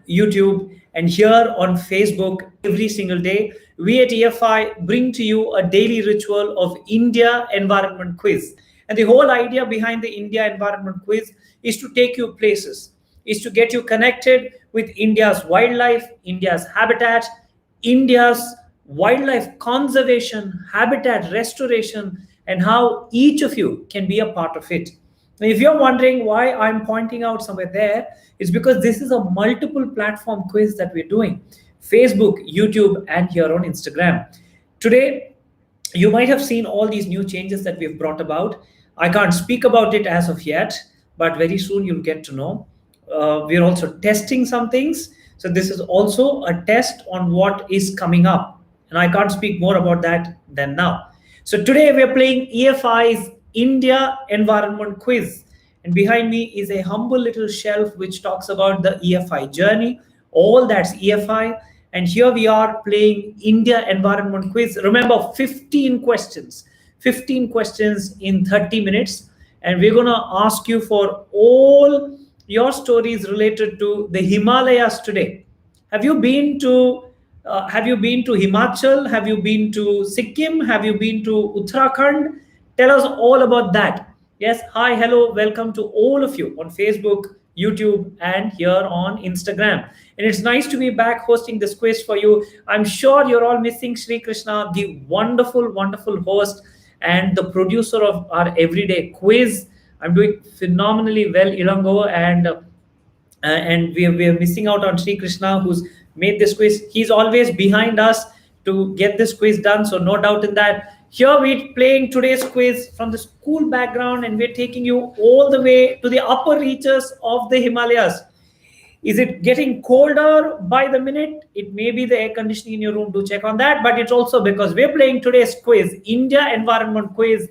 YouTube, and here on Facebook every single day. We at EFI bring to you a daily ritual of India Environment Quiz. And the whole idea behind the India Environment Quiz is to take you places, is to get you connected with India's wildlife, India's habitat, India's wildlife conservation, habitat restoration, and how each of you can be a part of it. Now, if you're wondering why I'm pointing out somewhere there, it's because this is a multiple platform quiz that we're doing: Facebook, YouTube, and here on Instagram. Today, you might have seen all these new changes that we've brought about. I can't speak about it as of yet, but very soon you'll get to know. We're also testing some things. So this is also a test on what is coming up. And I can't speak more about that than now. So today we're playing EFI's India Environment Quiz. And behind me is a humble little shelf which talks about the EFI journey. All that's EFI. And here we are playing India Environment Quiz. Remember, 15 questions. 15 questions in 30 minutes. And we're going to ask you for all your stories related to the Himalayas today. Have you been to Himachal? Have you been to Sikkim? Have you been to Uttarakhand? Tell us all about that. Yes, hi, hello, welcome to all of you on Facebook, YouTube, and here on Instagram. And it's nice to be back hosting this quiz for you. I'm sure you're all missing Sri Krishna, the wonderful, wonderful host and the producer of our everyday quiz. I'm doing phenomenally well, Ilango, and we are missing out on Sri Krishna, who's made this quiz. He's always behind us to get this quiz done, so no doubt in that. Here we're playing today's quiz from the school background, and we're taking you all the way to the upper reaches of the Himalayas. Is it getting colder by the minute? It may be the air conditioning in your room. Do check on that. But it's also because we're playing today's quiz, India Environment Quiz,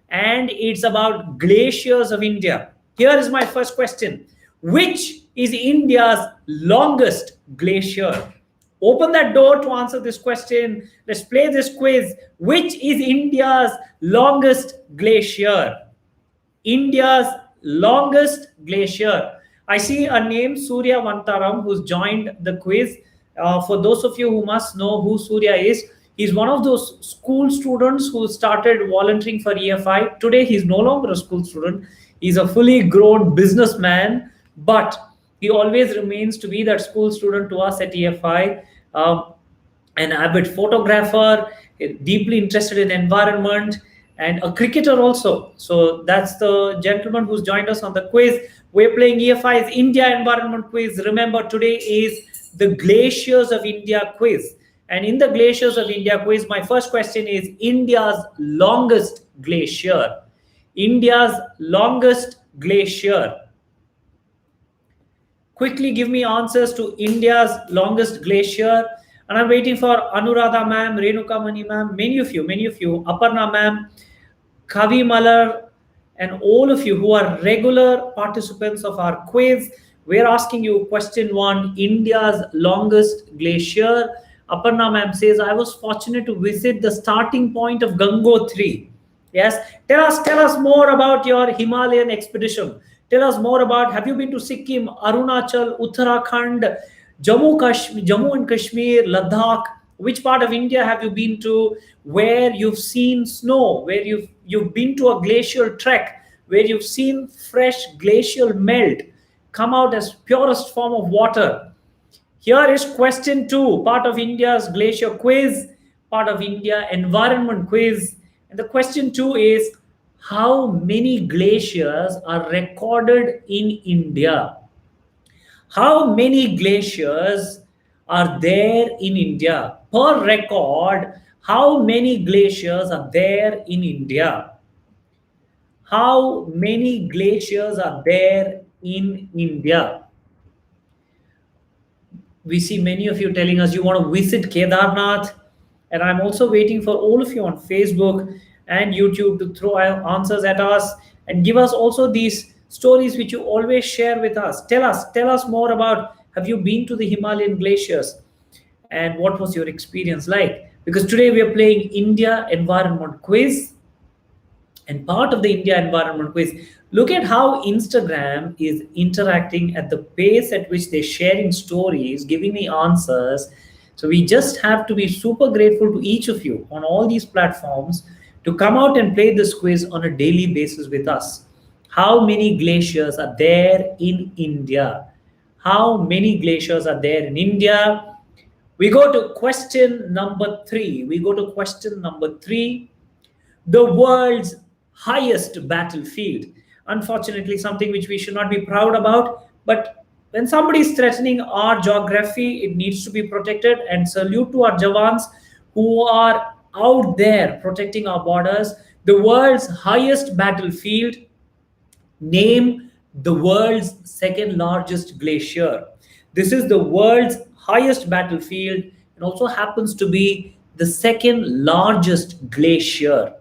and it's about glaciers of India. Here is my first question. Which is India's longest glacier? Open that door to answer this question. Let's play this quiz. Which is India's longest glacier? India's longest glacier. I see a name, Surya Vantaram, who's joined the quiz. For those of you who must know who Surya is, he's one of those school students who started volunteering for EFI. Today, he's no longer a school student. He's a fully grown businessman, but he always remains to be that school student to us at EFI, an avid photographer, deeply interested in environment, and a cricketer also. So that's the gentleman who's joined us on the quiz. We're playing EFI's India Environment Quiz. Remember, today is the Glaciers of India quiz. And in the Glaciers of India quiz, my first question is India's longest glacier. India's longest glacier. Quickly give me answers to India's longest glacier. And I'm waiting for Anuradha ma'am, Renuka Mani ma'am, many of you, Aparna ma'am, Kavi Malar, and all of you who are regular participants of our quiz. We're asking you question 1, India's longest glacier. Aparna ma'am says, I was fortunate to visit the starting point of Gangotri. Yes, tell us more about your Himalayan expedition. Tell us more about, have you been to Sikkim, Arunachal, Uttarakhand, Jammu and Kashmir, Ladakh? Which part of India have you been to where you've seen snow, where you've been to a glacial trek, where you've seen fresh glacial melt come out as purest form of water? Here is question 2, part of India's glacier quiz, part of India environment quiz. And the question 2 is, how many glaciers are recorded in India? How many glaciers are there in India? Per record, how many glaciers are there in India? How many glaciers are there in India? We see many of you telling us you want to visit Kedarnath. And I'm also waiting for all of you on Facebook and YouTube to throw answers at us and give us also these stories which you always share with us. Tell us more about, have you been to the Himalayan glaciers and what was your experience like? Because today we are playing India Environment Quiz. and part of the India environment quiz. Look at how Instagram is interacting at the pace at which they're sharing stories, giving me answers. So we just have to be super grateful to each of you on all these platforms to come out and play this quiz on a daily basis with us. How many glaciers are there in India? How many glaciers are there in India? We go to question number three. We go to question number three, the world's highest battlefield. Unfortunately, something which we should not be proud about, but when somebody is threatening our geography, it needs to be protected. And salute to our Jawans who are out there protecting our borders. The world's highest battlefield. Name the world's second largest glacier. This is the world's highest battlefield and also happens to be the second largest glacier.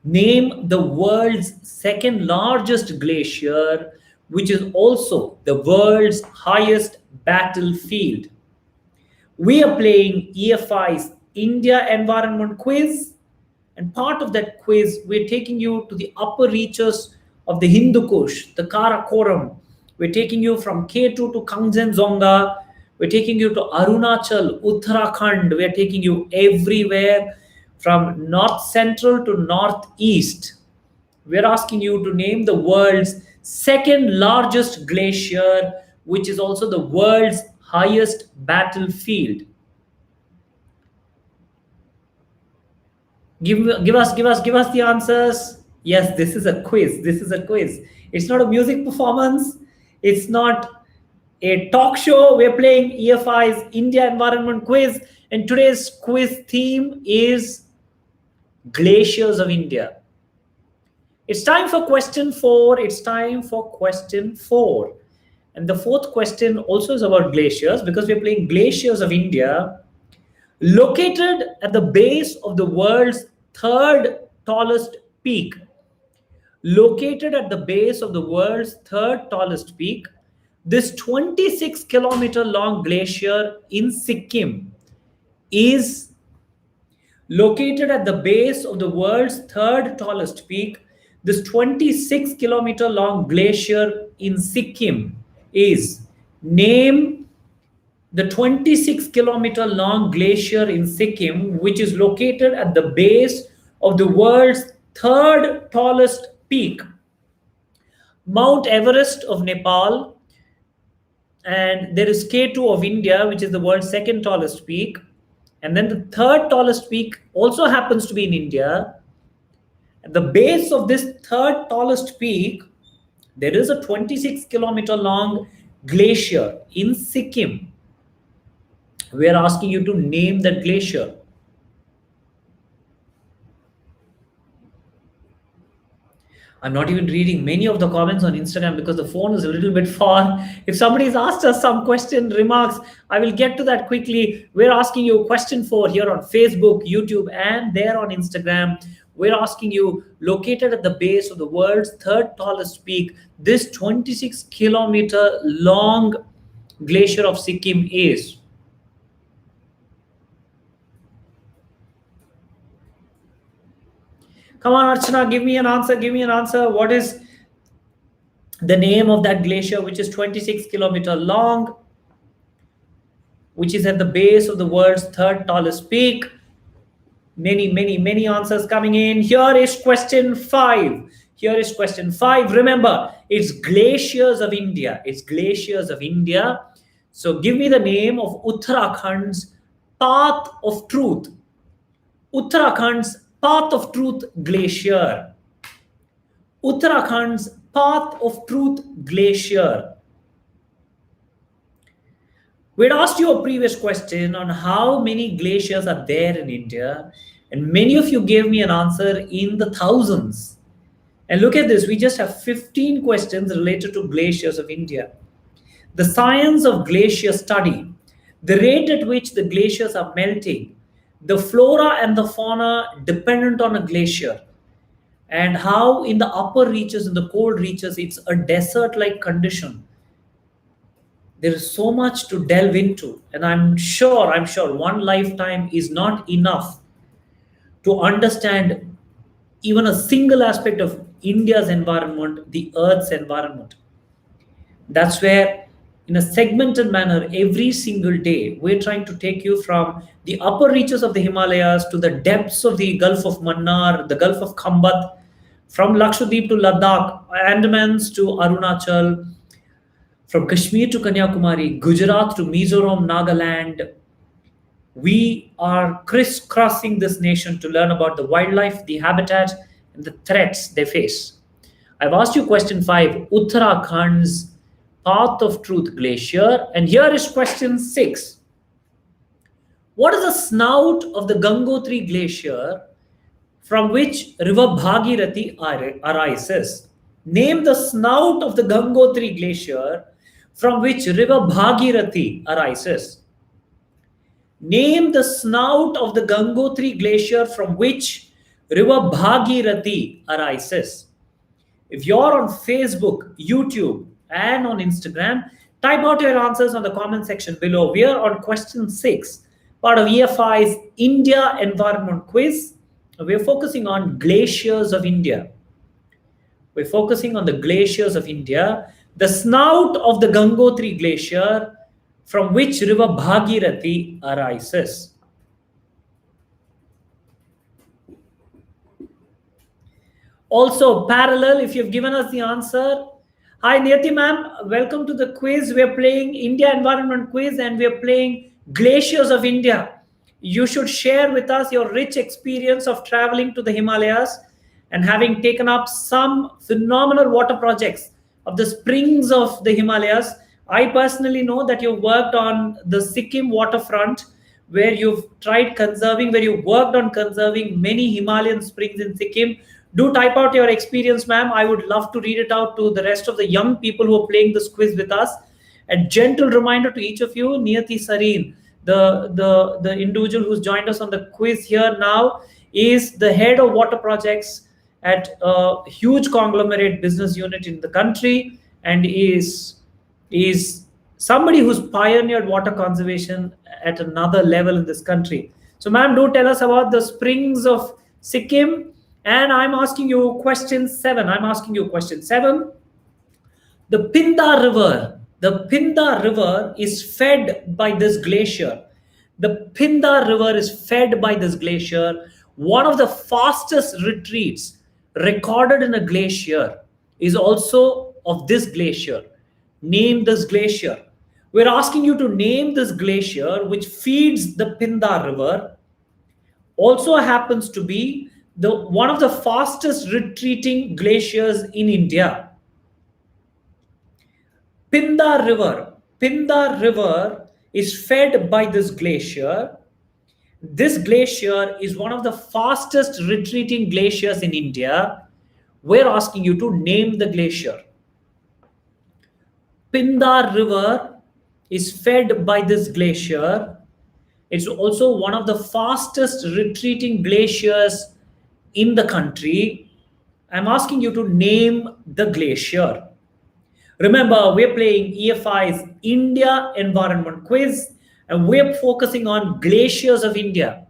Name the world's second largest glacier, which is also the world's highest battlefield. We are playing EFI's India Environment Quiz, and part of that quiz, we're taking you to the upper reaches of the Hindu Kush, the Karakoram. We're taking you from K2 to Kangchenjunga. We're taking you to Arunachal, Uttarakhand. We're taking you everywhere from north central to northeast. We're asking you to name the world's second largest glacier, which is also the world's highest battlefield. Give us the answers. Yes, this is a quiz. This is a quiz. It's not a music performance. It's not a talk show. We're playing E.F.I's India Environment Quiz, and today's quiz theme is Glaciers of India. It's time for question four. It's time for question four. And the fourth question also is about glaciers because we're playing Glaciers of India. Located at the base of the world's third tallest peak. Located at the base of the world's third tallest peak, this 26-kilometer long glacier in Sikkim is located at the base of the world's third tallest peak. This 26-kilometer long glacier in Sikkim is, name the 26-kilometer long glacier in Sikkim, which is located at the base of the world's third tallest peak. Mount Everest of Nepal, and there is K2 of India, which is the world's second tallest peak. And then the third tallest peak also happens to be in India. At the base of this third tallest peak, there is a 26-kilometer long glacier in Sikkim. We are asking you to name that glacier. I'm not even reading many of the comments on Instagram because the phone is a little bit far. If somebody's asked us some question, remarks, I will get to that quickly. We're asking you question 4 here on Facebook, YouTube, and there on Instagram. We're asking you, located at the base of the world's third tallest peak, this 26-kilometer long glacier of Sikkim is. Come on, Archana, give me an answer. Give me an answer. What is the name of that glacier, which is 26-kilometer long, which is at the base of the world's third tallest peak? Many answers coming in. Here is question 5. Here is question 5. Remember, it's Glaciers of India. It's Glaciers of India. So give me the name of Uttarakhand's Path of Truth. Uttarakhand's Path of Truth Glacier. Uttarakhand's Path of Truth Glacier. We'd asked you a previous question on how many glaciers are there in India, and many of you gave me an answer in the thousands. And look at this, we just have 15 questions related to glaciers of India. The science of glacier study, the rate at which the glaciers are melting, the flora and the fauna dependent on a glacier, and how in the upper reaches, in the cold reaches, it's a desert-like condition. There is so much to delve into, and I'm sure one lifetime is not enough to understand even a single aspect of India's environment, the Earth's environment. That's where, in a segmented manner, every single day, we're trying to take you from the upper reaches of the Himalayas to the depths of the Gulf of Mannar, the Gulf of Khambat, from Lakshadweep to Ladakh, Andamans to Arunachal, from Kashmir to Kanyakumari, Gujarat to Mizoram, Nagaland. We are crisscrossing this nation to learn about the wildlife, the habitat, and the threats they face. I've asked you question 5, Uttarakhand's Path of Truth Glacier, and here is question 6. What is the snout of the Gangotri Glacier from which river Bhagirathi arises? Name the snout of the Gangotri Glacier from which river Bhagirathi arises. Name the snout of the Gangotri Glacier from which river Bhagirathi arises. If you're on Facebook, YouTube, and on Instagram, type out your answers on the comment section below. We are on question 6, part of E.F.I's India Environment Quiz. We're focusing on glaciers of India. We're focusing on the glaciers of India. The snout of the Gangotri Glacier from which river Bhagirathi arises. Also, parallel, if you've given us the answer. Hi, Niyati ma'am. Welcome to the quiz. We're playing India Environment Quiz and we're playing Glaciers of India. You should share with us your rich experience of traveling to the Himalayas and having taken up some phenomenal water projects of the springs of the Himalayas. I personally know that you've worked on the Sikkim waterfront, where you've tried conserving, where you worked on conserving many Himalayan springs in Sikkim. Do type out your experience, ma'am. I would love to read it out to the rest of the young people who are playing this quiz with us. A gentle reminder to each of you, Niyati Sareen, the individual who's joined us on the quiz here now, is the head of water projects at a huge conglomerate business unit in the country, and is somebody who's pioneered water conservation at another level in this country. So, ma'am, do tell us about the springs of Sikkim. And I'm asking you question 7. The Pindar River. The Pindar River is fed by this glacier. The Pindar River is fed by this glacier. One of the fastest retreats recorded in a glacier is also of this glacier. Name this glacier. We're asking you to name this glacier which feeds the Pindar River. Also happens to be one of the fastest retreating glaciers in India. Pindar River is fed by this glacier. This glacier is one of the fastest retreating glaciers in India. We're asking you to name the glacier. Pindar River is fed by this glacier. It's also one of the fastest retreating glaciers in the country. I'm asking you to name the glacier. Remember, we're playing E.F.I's India Environment Quiz, and we're focusing on glaciers of India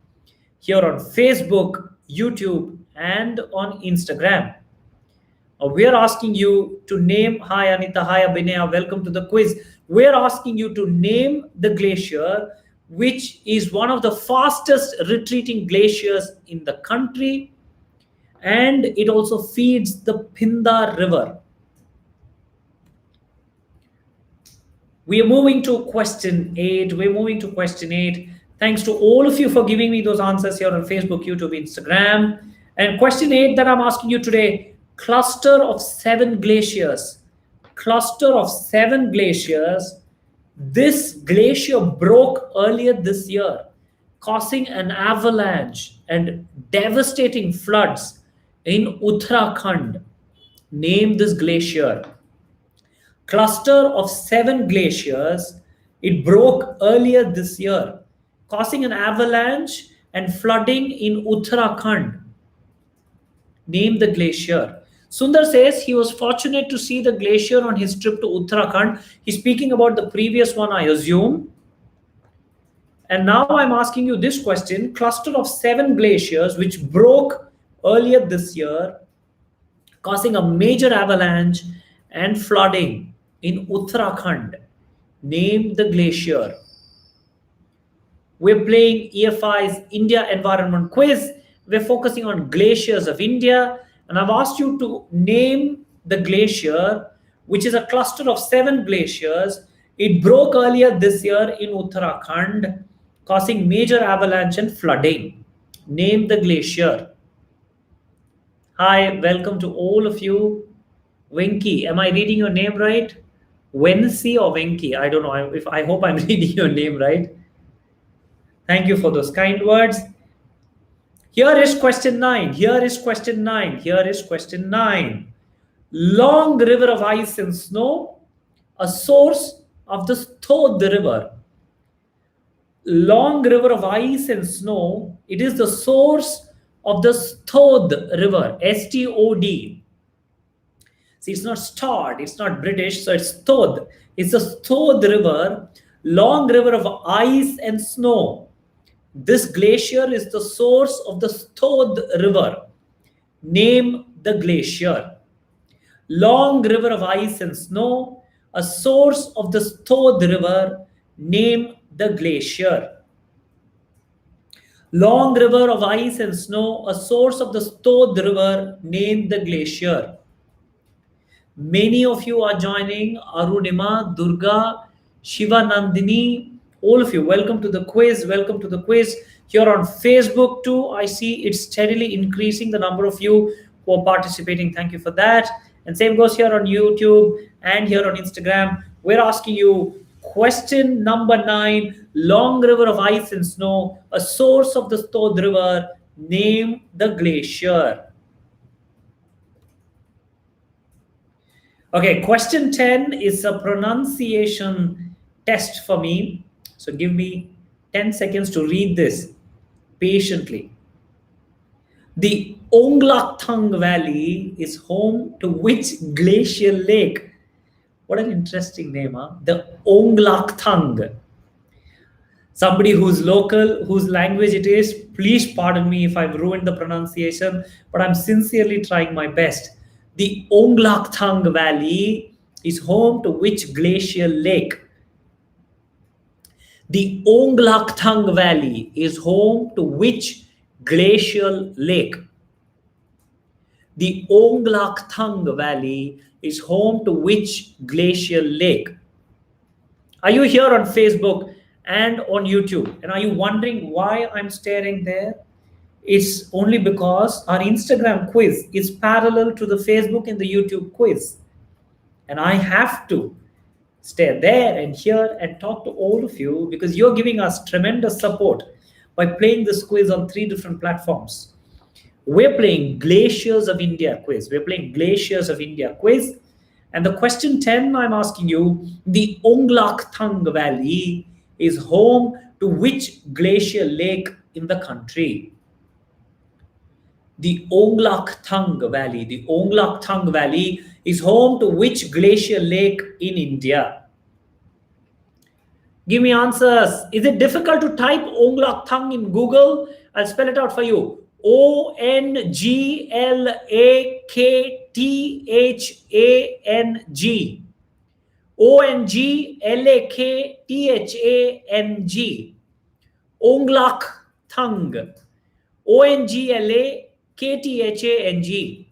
here on Facebook, YouTube, and on Instagram. We're asking you to name, hi Anita, hi Abhinaya, welcome to the quiz. We're asking you to name the glacier which is one of the fastest retreating glaciers in the country, and it also feeds the Pindar River. We are moving to question 8. Thanks to all of you for giving me those answers here on Facebook, YouTube, Instagram. And question 8 that I'm asking you today, cluster of 7 glaciers. This glacier broke earlier this year, causing an avalanche and devastating floods in Uttarakhand. Name this glacier. Cluster of 7 glaciers. It broke earlier this year, causing an avalanche and flooding in Uttarakhand. Name the glacier. Sundar says he was fortunate to see the glacier on his trip to Uttarakhand. He's speaking about the previous one, I assume. And now I'm asking you this question. Cluster of 7 glaciers which broke earlier this year, causing a major avalanche and flooding in Uttarakhand. Name the glacier. We're playing E.F.I's India Environment Quiz. We're focusing on glaciers of India. And I've asked you to name the glacier, which is a cluster of 7 glaciers. It broke earlier this year in Uttarakhand, causing major avalanche and flooding. Name the glacier. Hi, welcome to all of you. Venki, am I reading your name right? Wensi or Venki? I don't know. I hope I'm reading your name right. Thank you for those kind words. Here is question 9. Here is question 9. Here is question 9. Long river of ice and snow, a source of the Stod river. Long river of ice and snow, it is the source of the Stod river, S-T-O-D. See, it's not Stod, it's not British, so it's Stod. It's the Stod river, long river of ice and snow. This glacier is the source of the Stod river. Name the glacier. Long river of ice and snow, a source of the Stod river. Name the glacier. Long river of ice and snow, a source of the Stod river. Name the glacier. Many of you are joining. Arunima, Durga, Shiva Nandini, all of you, welcome to the quiz. Welcome to the quiz. Here on Facebook too, I see it's steadily increasing the number of you who are participating. Thank you for that. And same goes here on YouTube and here on Instagram. We're asking you question number 9, long river of ice and snow, a source of the Stod river. Name the glacier. Okay, question 10 is a pronunciation test for me. So give me 10 seconds to read this patiently. The Onglaktang Valley is home to which glacial lake? What an interesting name, huh? The Onglaktang. Somebody who's local, whose language it is, please pardon me if I've ruined the pronunciation, but I'm sincerely trying my best. The Onglaktang Valley is home to which glacial lake? The Onglaktang Valley is home to which glacial lake? The Onglaktang Valley is home to which glacial lake? Are you here on Facebook and on YouTube? And are you wondering why I'm staring there? It's only because our Instagram quiz is parallel to the Facebook and the YouTube quiz. And I have to stay there and here and talk to all of you because you're giving us tremendous support by playing this quiz on 3 different platforms. We're playing Glaciers of India quiz. We're playing Glaciers of India quiz. And the question 10, I'm asking you, the Onglaktang Valley is home to which glacial lake in the country? The Onglaktang Valley. The Onglaktang Valley is home to which glacial lake in India? Give me answers. Is it difficult to type Onglaktang in Google? I'll spell it out for you. Onglakthang. Onglakthang. Onglaktang. Onglakthang.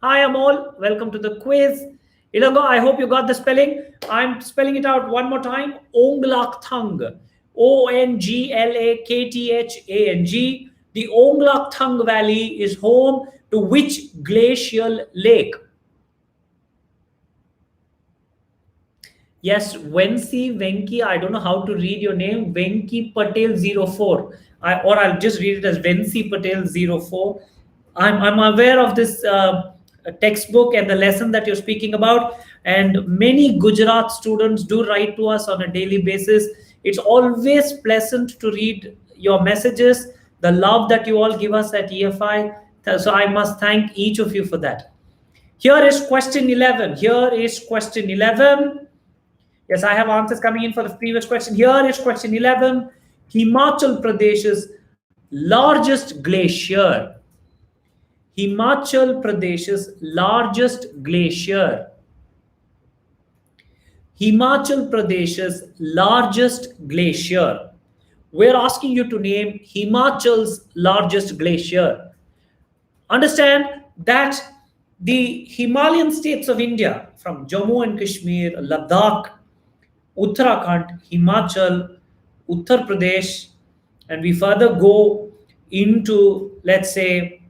Hi, Amol. Welcome to the quiz. Ilango, I hope you got the spelling. I'm spelling it out one more time. Onglaktang. Onglakthang. The Onglaktang Valley is home to which glacial lake? Yes, Venki, I don't know how to read your name. Venki Patel 04. Or I'll just read it as Vensi Patel 04. I'm aware of this textbook and the lesson that you're speaking about. And many Gujarat students do write to us on a daily basis. It's always pleasant to read your messages, the love that you all give us at E.F.I. So I must thank each of you for that. Here is question 11. Here is question 11. Yes, I have answers coming in for the previous question. Here is question 11. Himachal Pradesh's largest glacier. Himachal Pradesh's largest glacier. Himachal Pradesh's largest glacier. We're asking you to name Himachal's largest glacier. Understand that the Himalayan states of India, from Jammu and Kashmir, Ladakh, Uttarakhand, Himachal, Uttar Pradesh, and we further go into, let's say,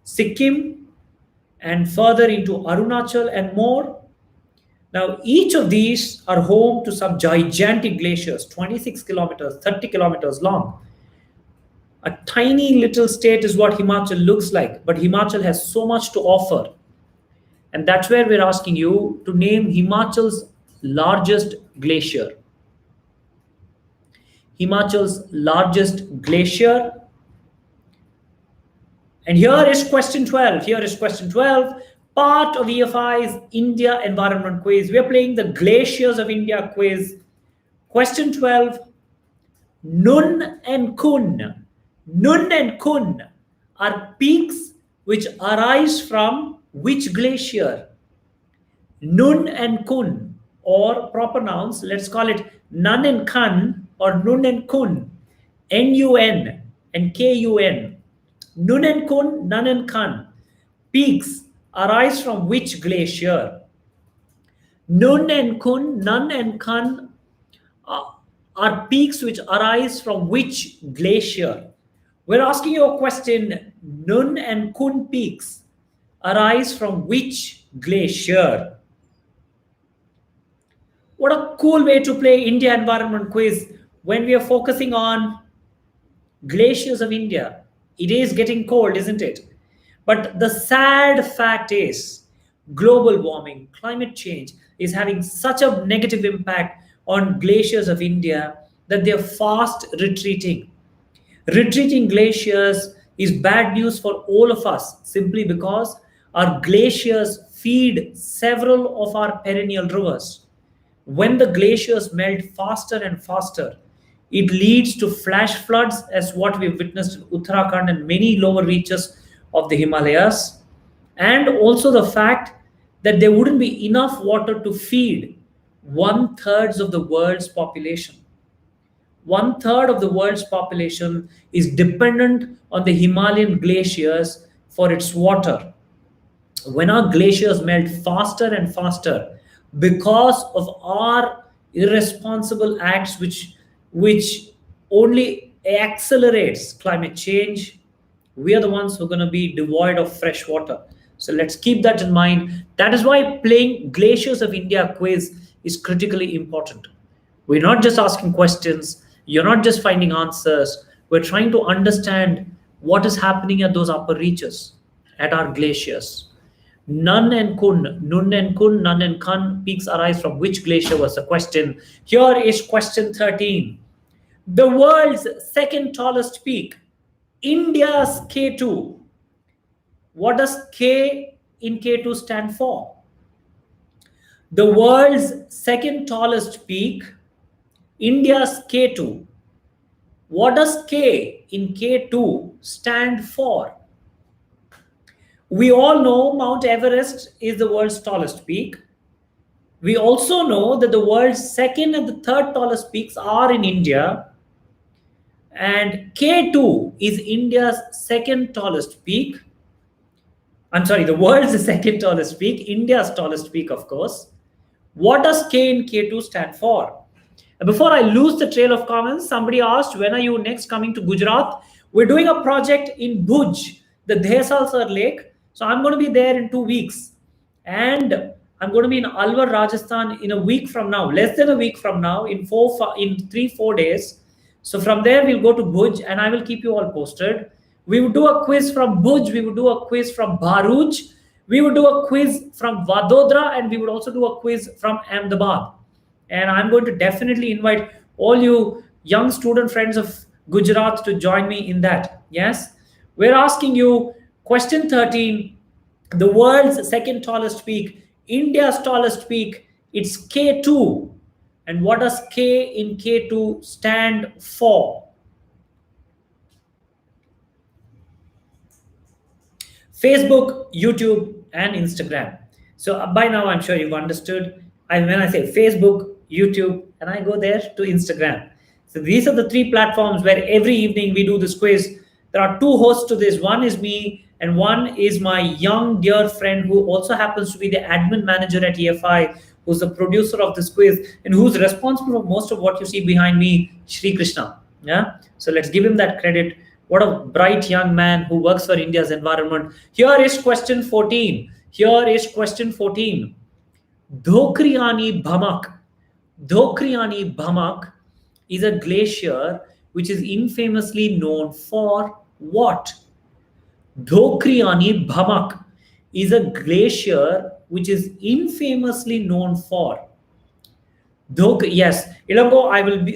Sikkim, and further into Arunachal and more. Now, each of these are home to some gigantic glaciers, 26 kilometers, 30 kilometers long. A tiny little state is what Himachal looks like, but Himachal has so much to offer. And that's where we're asking you to name Himachal's largest glacier. Himachal's largest glacier. And here is question 12. Here is question 12. Part of E.F.I's India Environment Quiz. We are playing the Glaciers of India quiz. Question 12. Nun and Kun. Nun and Kun are peaks which arise from which glacier? Nun and Kun, or proper nouns, let's call it Nun and Kun or Nun and Kun. N-U-N and K-U-N. Nun and Kun, Nun and Kun. Peaks arise from which glacier? Nun and Kun, Nun and Kun are peaks which arise from which glacier? We're asking you a question. Nun and Kun peaks arise from which glacier? What a cool way to play India Environment Quiz when we are focusing on glaciers of India. It is getting cold, isn't it? But the sad fact is global warming, climate change is having such a negative impact on glaciers of India that they're fast retreating. Retreating glaciers is bad news for all of us simply because our glaciers feed several of our perennial rivers. When the glaciers melt faster and faster, it leads to flash floods, as what we've witnessed in Uttarakhand and many lower reaches of the Himalayas. And also the fact that there wouldn't be enough water to feed 1/3 of the world's population. 1/3 of the world's population is dependent on the Himalayan glaciers for its water. When our glaciers melt faster and faster because of our irresponsible acts, which only accelerates climate change, we are the ones who are going to be devoid of fresh water. So let's keep that in mind. That is why playing Glaciers of India quiz is critically important. We're not just asking questions, you're not just finding answers. We're trying to understand what is happening at those upper reaches, at our glaciers. Nun and Kun, Nun and Kun, Nun and Kun peaks arise from which glacier was the question. Here is question 13. The world's second tallest peak, India's K2. What does K in K2 stand for? The world's second tallest peak, India's K2. What does K in K2 stand for? We all know Mount Everest is the world's tallest peak. We also know that the world's second and the third tallest peaks are in India. And K2 is India's second tallest peak. I'm sorry, the world's second tallest peak, India's tallest peak, of course. What does K in K2 stand for? And before I lose the trail of comments, somebody asked, when are you next coming to Gujarat? We're doing a project in Bhuj, the Dhesalsar Lake. So I'm going to be there in 2 weeks. And I'm going to be in Alwar, Rajasthan in a week from now, less than a week from now, in 3-4 days. So from there, we'll go to Bhuj and I will keep you all posted. We would do a quiz from Bhuj, we would do a quiz from Bharuch, we would do a quiz from Vadodara, and we would also do a quiz from Ahmedabad. And I'm going to definitely invite all you young student friends of Gujarat to join me in that. Yes, we're asking you question 13, the world's second tallest peak, India's tallest peak, it's K2. And what does K in K2 stand for? Facebook, YouTube, and Instagram. So by now, I'm sure you've understood. When I say Facebook, YouTube, and I go there to Instagram. So these are the three platforms where every evening we do this quiz. There are two hosts to this. One is me, and one is my young dear friend who also happens to be the admin manager at E.F.I, who's the producer of this quiz and who's responsible for most of what you see behind me, Shri Krishna. Yeah. So let's give him that credit. What a bright young man who works for India's environment. Here is question 14. Here is question 14. Dhokriani Bhamak. Dhokriani Bhamak is a glacier which is infamously known for what? Dhokriani Bhamak is a glacier which is infamously known for. Yes, Ilango,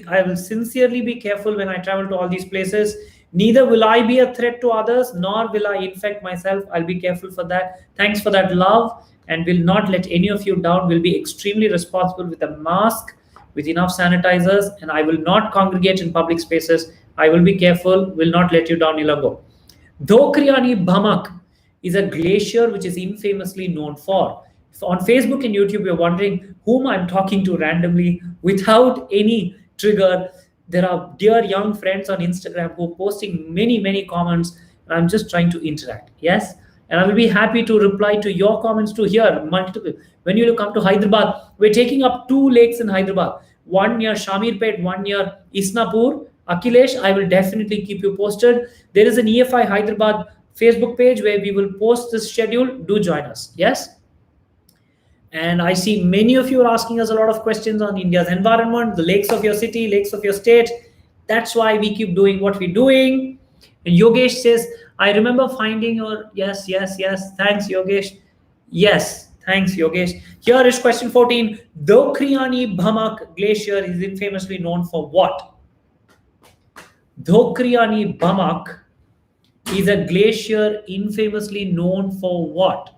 I will sincerely be careful when I travel to all these places. Neither will I be a threat to others, nor will I infect myself. I'll be careful for that. Thanks for that love, and will not let any of you down. Will be extremely responsible with a mask, with enough sanitizers, and I will not congregate in public spaces. I will be careful, will not let you down, Ilango. Dhokriani Bhamak is a glacier which is infamously known for. So on Facebook and YouTube, you're wondering whom I'm talking to randomly without any trigger. There are dear young friends on Instagram who are posting many, many comments, and I'm just trying to interact. Yes. And I will be happy to reply to your comments too here. Multiple. When you come to Hyderabad, we're taking up 2 lakes in Hyderabad. One near Shamirpet, one near Isnapur. Akhilesh, I will definitely keep you posted. There is an E.F.I Hyderabad Facebook page where we will post this schedule. Do join us. Yes. And I see many of you are asking us a lot of questions on India's environment, the lakes of your city, lakes of your state. That's why we keep doing what we're doing. And Yogesh says, I remember finding your, yes. Thanks, Yogesh. Yes, thanks, Yogesh. Here is question 14. Dhokriani Bhamak Glacier is infamously known for what? Dhokriani Bhamak is a glacier infamously known for what?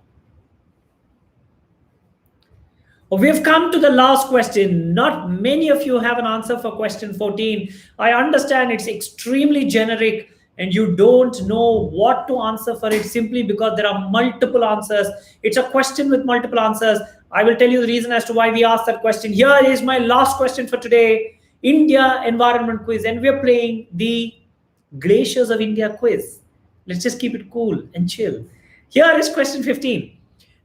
We've come to the last question. Not many of you have an answer for question 14. I understand it's extremely generic and you don't know what to answer for it simply because there are multiple answers. It's a question with multiple answers. I will tell you the reason as to why we asked that question. Here is my last question for today. India Environment Quiz. And we're playing the Glaciers of India quiz. Let's just keep it cool and chill. Here is question 15.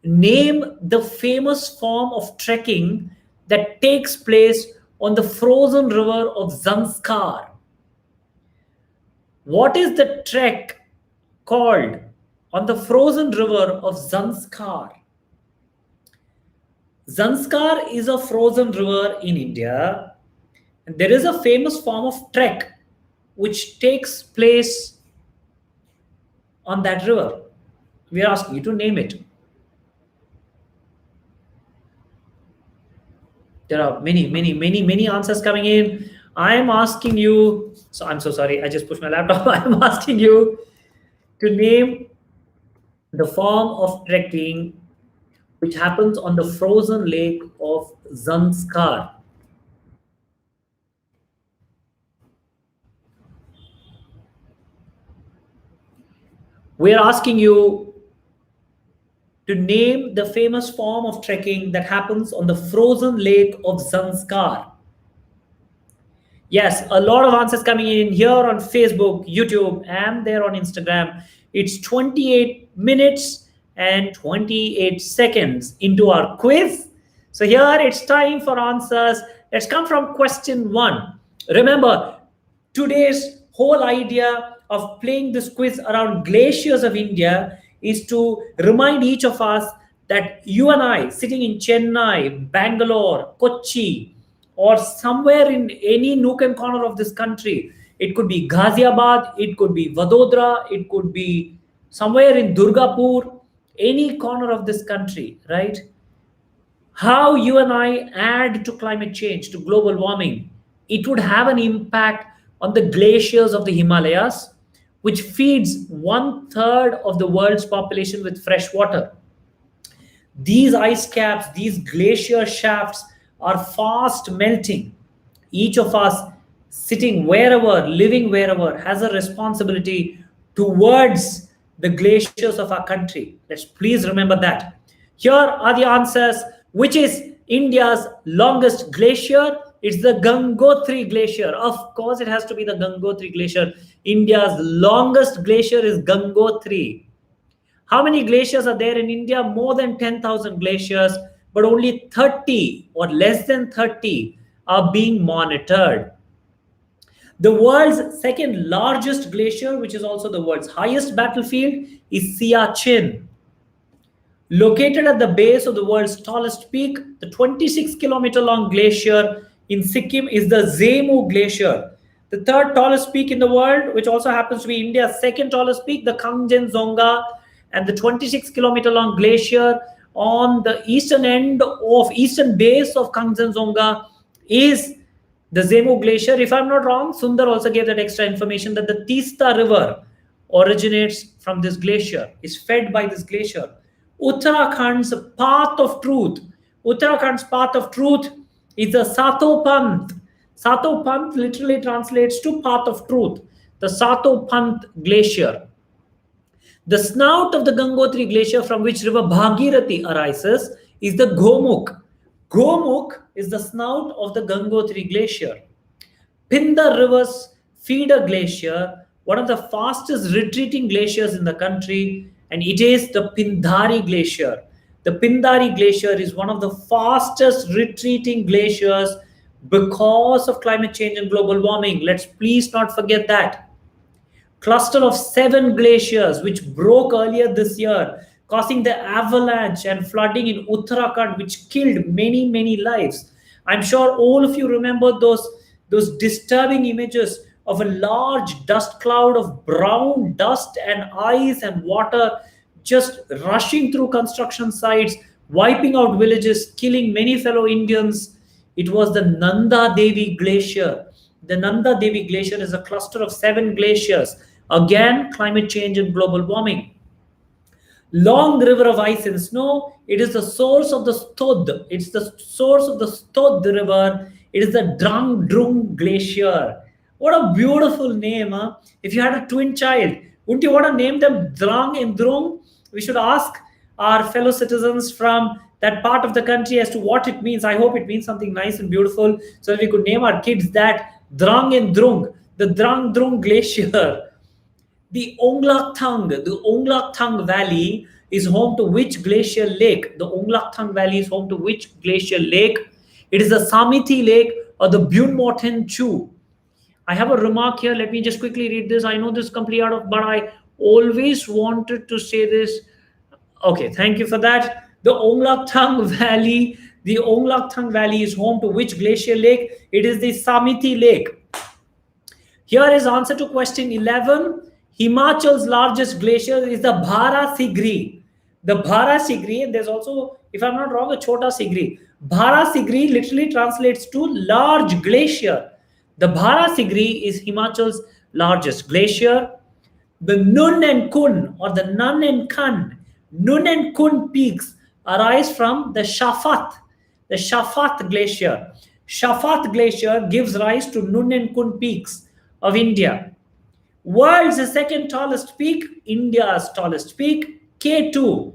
Name the famous form of trekking that takes place on the frozen river of Zanskar. What is the trek called on the frozen river of Zanskar? Zanskar is a frozen river in India, and there is a famous form of trek which takes place on that river. We are asking you to name it. There are many answers coming in. I am asking you, so I'm so sorry, I just pushed my laptop. I'm asking you to name the form of trekking which happens on the frozen lake of Zanskar. We are asking you to name the famous form of trekking that happens on the frozen lake of Zanskar. Yes, a lot of answers coming in here on Facebook, YouTube, and there on Instagram. It's 28 minutes and 28 seconds into our quiz. So here it's time for answers. Let's come from question 1. Remember, today's whole idea of playing this quiz around glaciers of India is to remind each of us that you and I, sitting in Chennai, Bangalore, Kochi, or somewhere in any nook and corner of this country, it could be Ghaziabad, it could be Vadodara, it could be somewhere in Durgapur, any corner of this country, right? How you and I add to climate change, to global warming, it would have an impact on the glaciers of the Himalayas, which feeds 1/3 of the world's population with fresh water. These ice caps, these glacier shafts are fast melting. Each of us sitting wherever, living wherever, has a responsibility towards the glaciers of our country. Let's please remember that. Here are the answers. Which is India's longest glacier? It's the Gangotri Glacier. Of course, it has to be the Gangotri Glacier. India's longest glacier is Gangotri. How many glaciers are there in India? More than 10,000 glaciers, but only 30 or less than 30 are being monitored. The world's second largest glacier, which is also the world's highest battlefield, is Siachen. Located at the base of the world's tallest peak, the 26-kilometer long glacier in Sikkim is the Zemu Glacier. The third tallest peak in the world, which also happens to be India's second tallest peak, the Kangchenjunga, and the 26-kilometer long glacier on the eastern base of Kangchenjunga is the Zemu Glacier. If I'm not wrong, Sundar also gave that extra information that the Teesta River originates from this glacier, is fed by this glacier. Uttarakhand's path of truth. Uttarakhand's path of truth is the Satopant. Satopant literally translates to path of truth. The Satopant Glacier. The snout of the Gangotri Glacier, from which river Bhagirathi arises, is the Gomukh. Gomukh is the snout of the Gangotri Glacier. Pindar River's feeder glacier, one of the fastest retreating glaciers in the country, and it is the Pindari Glacier. The Pindari Glacier is one of the fastest retreating glaciers because of climate change and global warming. Let's please not forget that. Cluster of 7 glaciers which broke earlier this year, causing the avalanche and flooding in Uttarakhand, which killed many, many lives. I'm sure all of you remember those disturbing images of a large dust cloud of brown dust and ice and water just rushing through construction sites, wiping out villages, killing many fellow Indians. It was the Nanda Devi Glacier. The Nanda Devi Glacier is a cluster of 7 glaciers. Again, climate change and global warming. Long river of ice and snow. It is the source of the Stod. It's the source of the Stod River. It is the Drang Drung Glacier. What a beautiful name, huh? If you had a twin child, wouldn't you want to name them Drang and Drung? We should ask our fellow citizens from that part of the country as to what it means. I hope it means something nice and beautiful, so that we could name our kids that. Drang and Drung, the Drang Drung Glacier. The Onglaktang Valley is home to which glacial lake? The Onglaktang Valley is home to which glacial lake? It is the Samiti Lake or the Bunmoten Chu. I have a remark here. Let me just quickly read this. I know this is completely out of, but I always wanted to say this. Okay, thank you for that. The Onglaktang Valley is home to which glacial lake? It is the Samiti Lake. Here is answer to question 11. Himachal's largest glacier is the Bhara Sigri. The Bhara Sigri, and there's also, if I'm not wrong, a Chota Sigri. Bhara Sigri literally translates to large glacier. The Bhara Sigri is Himachal's largest glacier. The Nun and Kun, or the Nun and Kun peaks arise from the Shafath Glacier. Shafath Glacier gives rise to Nun and Kun peaks of India. World's second tallest peak, India's tallest peak, K2.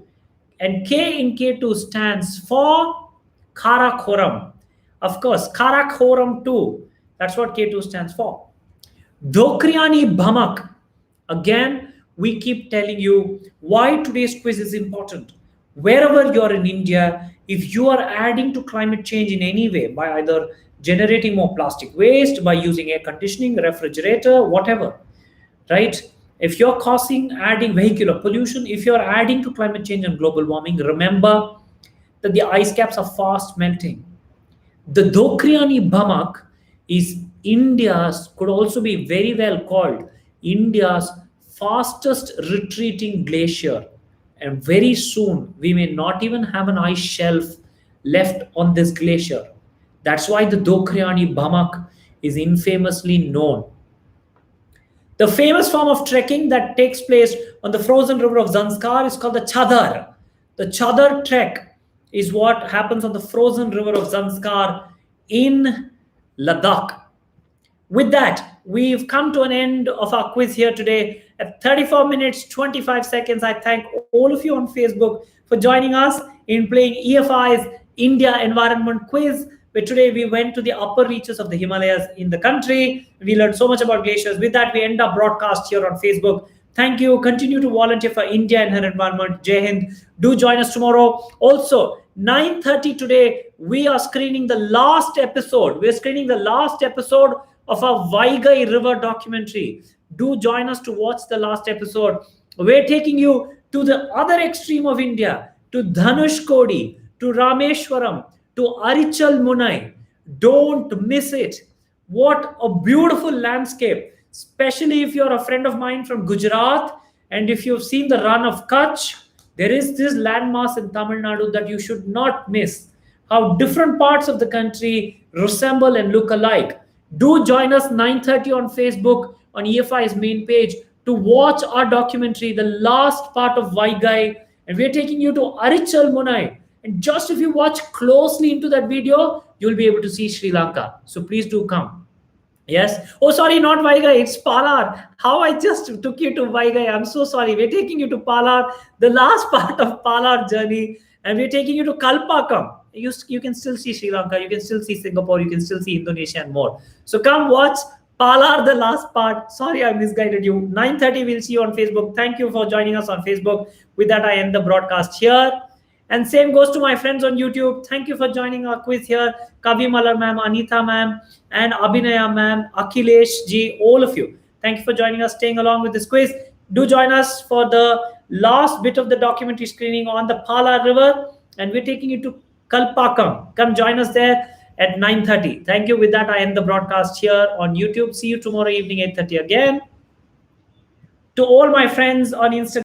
And K in K2 stands for Karakoram. Of course, Karakoram 2. That's what K2 stands for. Dokriani Bhamak. Again, we keep telling you why today's quiz is important. Wherever you're in India, if you are adding to climate change in any way, by either generating more plastic waste, by using air conditioning, refrigerator, whatever, right? If you're adding vehicular pollution, if you're adding to climate change and global warming, remember that the ice caps are fast melting. The Dokriani Bhamak is could also be very well called India's fastest retreating glacier. And very soon, we may not even have an ice shelf left on this glacier. That's why the Dokriani Bhamak is infamously known. The famous form of trekking that takes place on the frozen river of Zanskar is called the Chadar. The Chadar trek is what happens on the frozen river of Zanskar in Ladakh. With that, we've come to an end of our quiz here today at 34 minutes 25 seconds. I thank all of you on Facebook for joining us in playing EFI's India Environment Quiz, where today we went to the upper reaches of the Himalayas in the country. We learned so much about glaciers. With that, we end our broadcast here on Facebook. Thank you. Continue to volunteer for India and her environment. Jai Hind. Do join us tomorrow. Also, 9:30 today, we are screening the last episode. We're screening the last episode of our Vaigai River documentary. Do join us to watch the last episode. We're taking you to the other extreme of India, to Dhanushkodi, to Rameshwaram, to Arichal Munai. Don't miss it. What a beautiful landscape, especially if you're a friend of mine from Gujarat and if you've seen the run of Kutch. There is this landmass in Tamil Nadu that you should not miss. How different parts of the country resemble and look alike. Do join us 9:30 on Facebook on EFI's main page to watch our documentary, the last part of Vaigai, and we're taking you to Arichal Munai. And just if you watch closely into that video, you'll be able to see Sri Lanka. So please do come. Yes. Oh, sorry, not Vaigai. It's Palar. How I just took you to Vaigai. I'm so sorry. We're taking you to Palar, the last part of Palar journey, and we're taking you to Kalpakam. You can still see Sri Lanka, you can still see Singapore, you can still see Indonesia and more. So come watch Palar, the last part. Sorry, I misguided you. 9:30, we'll see you on Facebook. Thank you for joining us on Facebook. With that, I end the broadcast here. And same goes to my friends on YouTube. Thank you for joining our quiz here. Kavi Malar ma'am, Anita ma'am, and Abhinaya ma'am, Akhilesh ji, all of you. Thank you for joining us, staying along with this quiz. Do join us for the last bit of the documentary screening on the Pala River. And we're taking you to Kalpakam. Come join us there at 9:30. Thank you. With that, I end the broadcast here on YouTube. See you tomorrow evening, 8:30 again. To all my friends on Instagram,